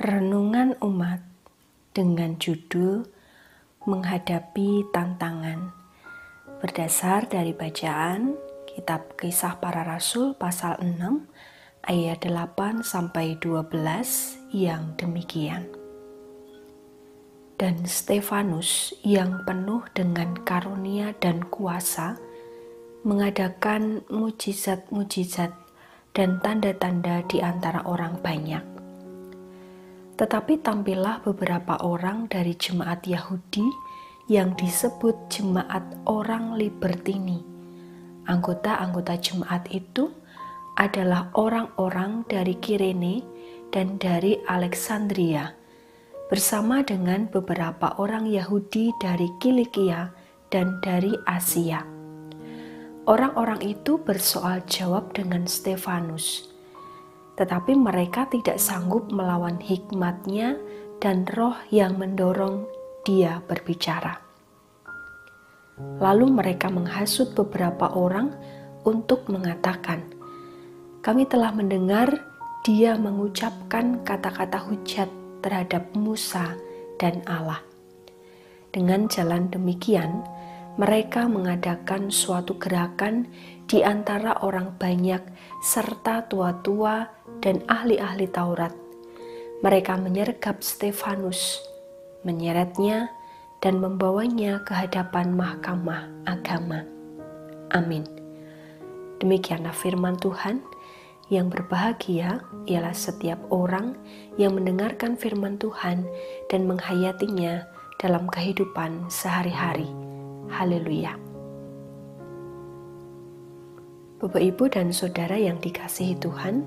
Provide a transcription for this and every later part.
Renungan Umat dengan judul Menghadapi Tantangan, berdasar dari bacaan Kitab Kisah Para Rasul pasal 6 ayat 8-12 yang demikian. Dan Stefanus yang penuh dengan karunia dan kuasa mengadakan mujizat-mujizat dan tanda-tanda di antara orang banyak. Tetapi tampillah beberapa orang dari jemaat Yahudi yang disebut jemaat orang Libertini. Anggota-anggota jemaat itu adalah orang-orang dari Kirene dan dari Alexandria, bersama dengan beberapa orang Yahudi dari Kilikia dan dari Asia. Orang-orang itu bersoal jawab dengan Stefanus, tetapi mereka tidak sanggup melawan hikmatnya dan roh yang mendorong dia berbicara. Lalu mereka menghasut beberapa orang untuk mengatakan, "Kami telah mendengar dia mengucapkan kata-kata hujat terhadap Musa dan Allah." Dengan jalan demikian, mereka mengadakan suatu gerakan di antara orang banyak serta tua-tua dan ahli-ahli Taurat. Mereka menyergap Stefanus, menyeretnya, dan membawanya ke hadapan mahkamah agama. Amin. Demikianlah firman Tuhan. Yang berbahagia ialah setiap orang yang mendengarkan firman Tuhan dan menghayatinya dalam kehidupan sehari-hari. Haleluya. Bapak, Ibu, dan Saudara yang dikasihi Tuhan,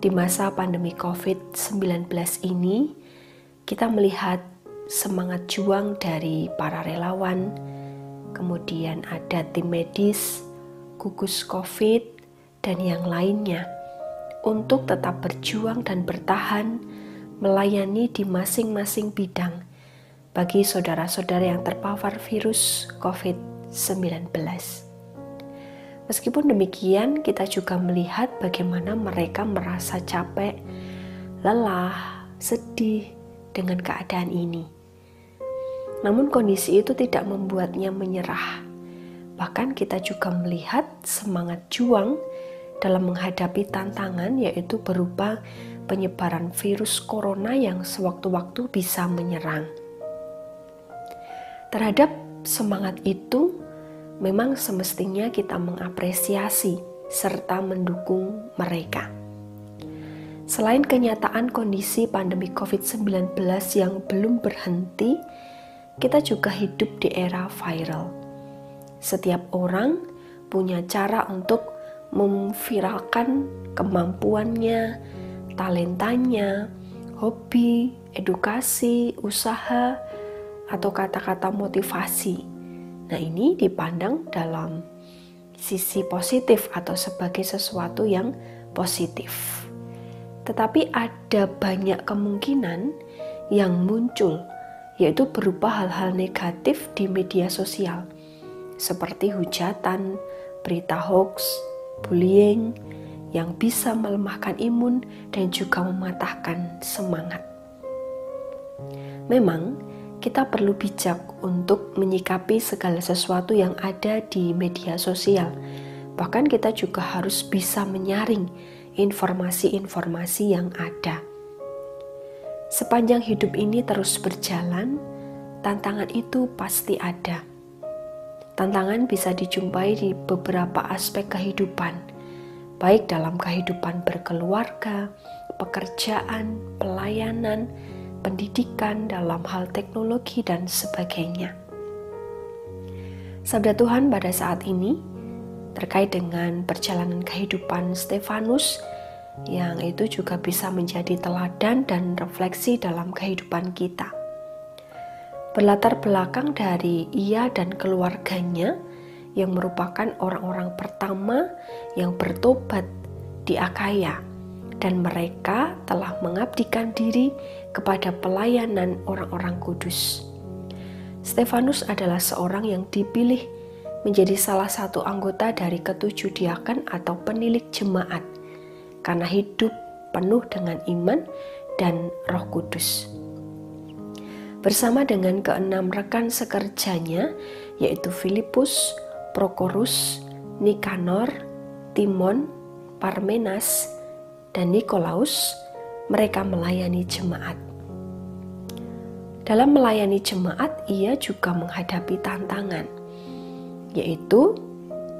di masa pandemi COVID-19 ini, kita melihat semangat juang dari para relawan, kemudian ada tim medis, gugus COVID, dan yang lainnya, untuk tetap berjuang dan bertahan melayani di masing-masing bidang bagi saudara-saudara yang terpapar virus COVID-19. Meskipun demikian, kita juga melihat bagaimana mereka merasa capek, lelah, sedih dengan keadaan ini. Namun kondisi itu tidak membuatnya menyerah. Bahkan kita juga melihat semangat juang dalam menghadapi tantangan, yaitu berupa penyebaran virus corona yang sewaktu-waktu bisa menyerang. Terhadap semangat itu, memang semestinya kita mengapresiasi serta mendukung mereka. Selain kenyataan kondisi pandemi COVID-19 yang belum berhenti, kita juga hidup di era viral. Setiap orang punya cara untuk memviralkan kemampuannya, talentanya, hobi, edukasi, usaha, atau kata-kata motivasi. Nah, ini dipandang dalam sisi positif atau sebagai sesuatu yang positif. Tetapi ada banyak kemungkinan yang muncul, yaitu berupa hal-hal negatif di media sosial, seperti hujatan, berita hoax, bullying, yang bisa melemahkan imun dan juga mematahkan semangat. Memang, kita perlu bijak untuk menyikapi segala sesuatu yang ada di media sosial. Bahkan kita juga harus bisa menyaring informasi-informasi yang ada. Sepanjang hidup ini terus berjalan, tantangan itu pasti ada. Tantangan bisa dijumpai di beberapa aspek kehidupan, baik dalam kehidupan berkeluarga, pekerjaan, pelayanan, pendidikan, dalam hal teknologi, dan sebagainya. Sabda Tuhan pada saat ini terkait dengan perjalanan kehidupan Stefanus, yang itu juga bisa menjadi teladan dan refleksi dalam kehidupan kita. Berlatar belakang dari ia dan keluarganya yang merupakan orang-orang pertama yang bertobat di Akaya, dan mereka telah mengabdikan diri kepada pelayanan orang-orang kudus. Stefanus adalah seorang yang dipilih menjadi salah satu anggota dari ketujuh diaken atau penilik jemaat karena hidup penuh dengan iman dan Roh Kudus. Bersama dengan keenam rekan sekerjanya, yaitu Filipus, Prokorus, Nikanor, Timon, Parmenas, dan Nikolaus, mereka melayani jemaat. Dalam melayani jemaat, ia juga menghadapi tantangan, yaitu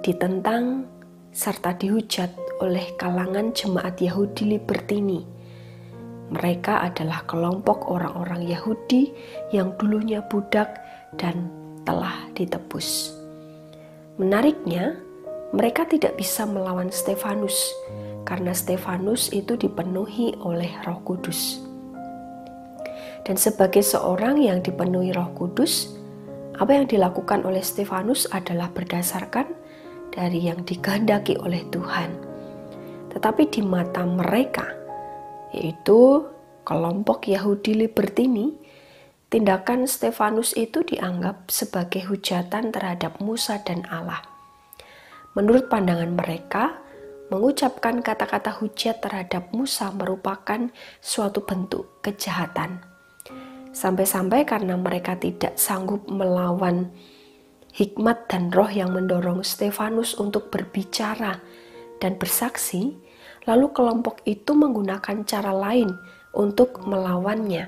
ditentang serta dihujat oleh kalangan jemaat Yahudi Libertini. Mereka adalah kelompok orang-orang Yahudi yang dulunya budak dan telah ditebus. Menariknya, mereka tidak bisa melawan Stefanus karena Stefanus itu dipenuhi oleh Roh Kudus. Dan sebagai seorang yang dipenuhi Roh Kudus, apa yang dilakukan oleh Stefanus adalah berdasarkan dari yang dikehendaki oleh Tuhan. Tetapi di mata mereka, yaitu kelompok Yahudi Libertini, tindakan Stefanus itu dianggap sebagai hujatan terhadap Musa dan Allah. Menurut pandangan mereka, mengucapkan kata-kata hujat terhadap Musa merupakan suatu bentuk kejahatan. Sampai-sampai karena mereka tidak sanggup melawan hikmat dan roh yang mendorong Stefanus untuk berbicara dan bersaksi, lalu kelompok itu menggunakan cara lain untuk melawannya,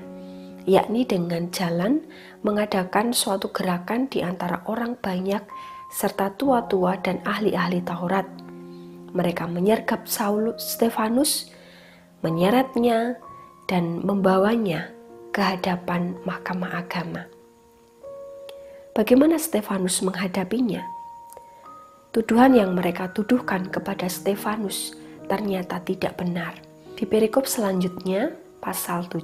yakni dengan jalan mengadakan suatu gerakan di antara orang banyak serta tua-tua dan ahli-ahli Taurat. Mereka menyergap Stefanus, menyeretnya, dan membawanya ke hadapan Mahkamah Agama. Bagaimana Stefanus menghadapinya? Tuduhan yang mereka tuduhkan kepada Stefanus ternyata tidak benar. Di perikop selanjutnya, pasal 7,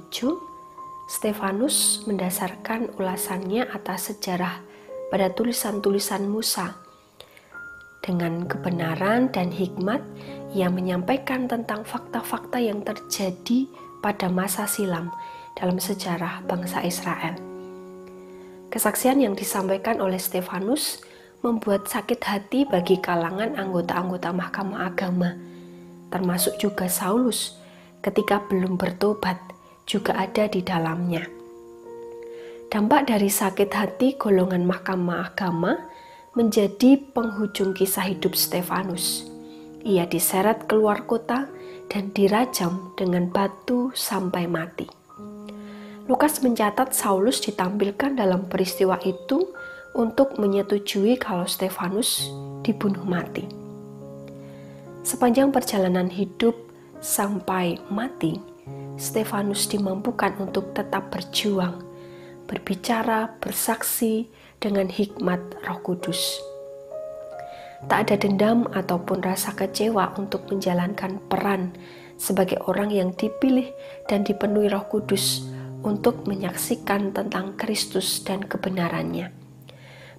Stefanus mendasarkan ulasannya atas sejarah pada tulisan-tulisan Musa. Dengan kebenaran dan hikmat, ia menyampaikan tentang fakta-fakta yang terjadi pada masa silam dalam sejarah bangsa Israel. Kesaksian yang disampaikan oleh Stefanus membuat sakit hati bagi kalangan anggota-anggota Mahkamah Agama, termasuk juga Saulus ketika belum bertobat juga ada di dalamnya. Dampak dari sakit hati golongan Mahkamah Agama menjadi penghujung kisah hidup Stefanus. Ia diseret keluar kota dan dirajam dengan batu sampai mati. Lukas mencatat Saulus ditampilkan dalam peristiwa itu untuk menyetujui kalau Stefanus dibunuh mati. Sepanjang perjalanan hidup sampai mati, Stefanus dimampukan untuk tetap berjuang, berbicara, bersaksi dengan hikmat Roh Kudus. Tak ada dendam ataupun rasa kecewa untuk menjalankan peran sebagai orang yang dipilih dan dipenuhi Roh Kudus untuk menyaksikan tentang Kristus dan kebenarannya.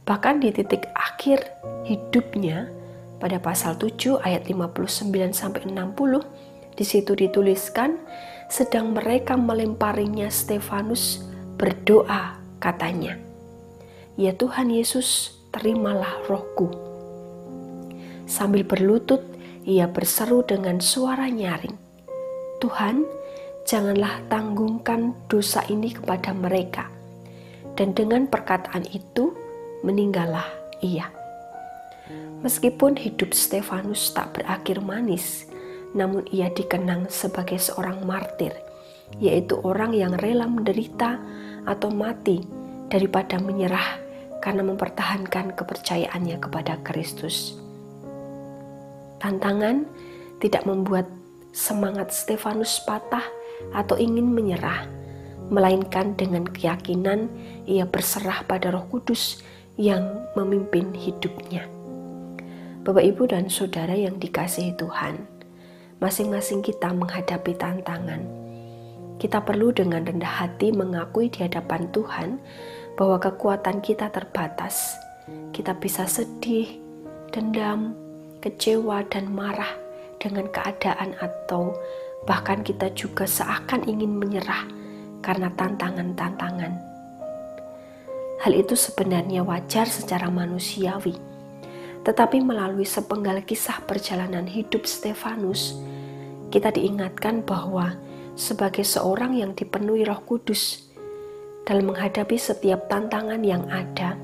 Bahkan di titik akhir hidupnya, pada pasal 7 ayat 59-60, di situ dituliskan, sedang mereka melemparinya Stefanus, berdoa katanya, "Ya Tuhan Yesus, terimalah rohku." Sambil berlutut, ia berseru dengan suara nyaring, "Tuhan, janganlah tanggungkan dosa ini kepada mereka." Dan dengan perkataan itu, meninggallah ia. Meskipun hidup Stefanus tak berakhir manis, namun ia dikenang sebagai seorang martir, yaitu orang yang rela menderita atau mati daripada menyerah karena mempertahankan kepercayaannya kepada Kristus. Tantangan tidak membuat semangat Stefanus patah atau ingin menyerah, melainkan dengan keyakinan ia berserah pada Roh Kudus yang memimpin hidupnya. Bapak, Ibu, dan Saudara yang dikasihi Tuhan, masing-masing kita menghadapi tantangan. Kita perlu dengan rendah hati mengakui di hadapan Tuhan bahwa kekuatan kita terbatas. Kita bisa sedih, dendam, kecewa, dan marah dengan keadaan, atau bahkan kita juga seakan ingin menyerah karena tantangan-tantangan. Hal itu sebenarnya wajar secara manusiawi. Tetapi melalui sepenggal kisah perjalanan hidup Stefanus, kita diingatkan bahwa sebagai seorang yang dipenuhi Roh Kudus, dalam menghadapi setiap tantangan yang ada,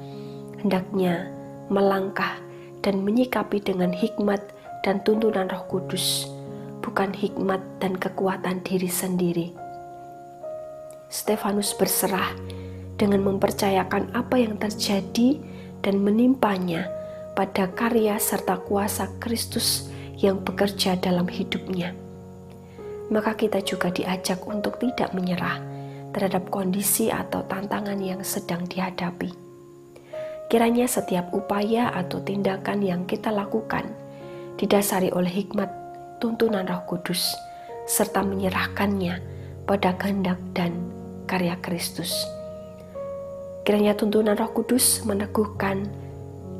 hendaknya melangkah dan menyikapi dengan hikmat dan tuntunan Roh Kudus, bukan hikmat dan kekuatan diri sendiri. Stefanus berserah dengan mempercayakan apa yang terjadi dan menimpanya pada karya serta kuasa Kristus yang bekerja dalam hidupnya. Maka kita juga diajak untuk tidak menyerah terhadap kondisi atau tantangan yang sedang dihadapi. Kiranya setiap upaya atau tindakan yang kita lakukan didasari oleh hikmat tuntunan Roh Kudus, serta menyerahkannya pada kehendak dan karya Kristus. Kiranya tuntunan Roh Kudus meneguhkan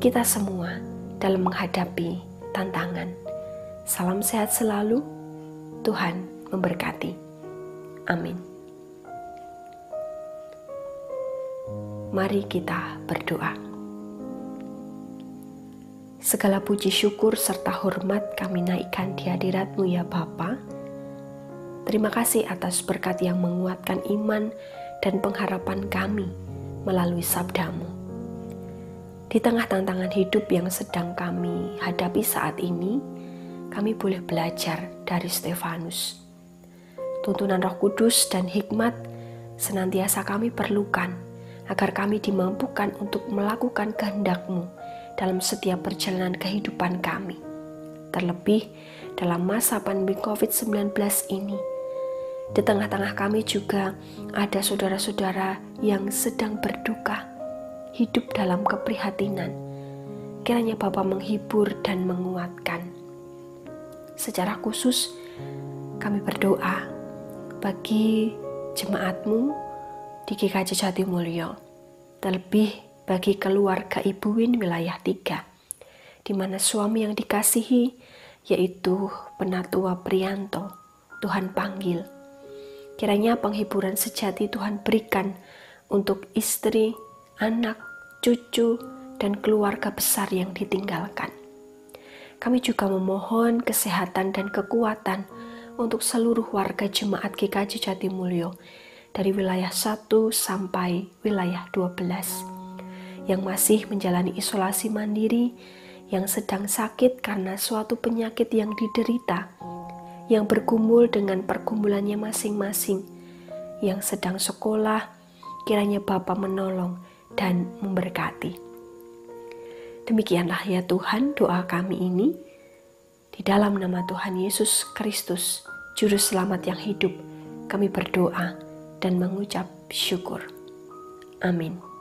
kita semua dalam menghadapi tantangan. Salam sehat selalu, Tuhan memberkati. Amin. Mari kita berdoa. Segala puji syukur serta hormat kami naikkan di hadirat-Mu ya Bapa. Terima kasih atas berkat yang menguatkan iman dan pengharapan kami melalui sabda-Mu. Di tengah tantangan hidup yang sedang kami hadapi saat ini, kami boleh belajar dari Stefanus. Tuntunan Roh Kudus dan hikmat senantiasa kami perlukan agar kami dimampukan untuk melakukan kehendak-Mu dalam setiap perjalanan kehidupan kami. Terlebih dalam masa pandemi COVID-19 ini, di tengah-tengah kami juga ada saudara-saudara yang sedang berduka, hidup dalam keprihatinan. Kiranya Bapa menghibur dan menguatkan. Secara khusus, kami berdoa bagi jemaat-Mu di GKJ Jatimulyo, terlebih bagi keluarga Ibu Win wilayah 3, di mana suami yang dikasihi, yaitu Penatua Prianto, Tuhan panggil. Kiranya penghiburan sejati Tuhan berikan untuk istri, anak, cucu, dan keluarga besar yang ditinggalkan. Kami juga memohon kesehatan dan kekuatan untuk seluruh warga jemaat GKJ Jatimulyo dari wilayah 1 sampai wilayah 12 yang masih menjalani isolasi mandiri, yang sedang sakit karena suatu penyakit yang diderita, yang bergumul dengan pergumulannya masing-masing, yang sedang sekolah. Kiranya Bapa menolong dan memberkati. Demikianlah ya Tuhan doa kami ini, di dalam nama Tuhan Yesus Kristus, Juru Selamat yang hidup, kami berdoa dan mengucap syukur. Amin.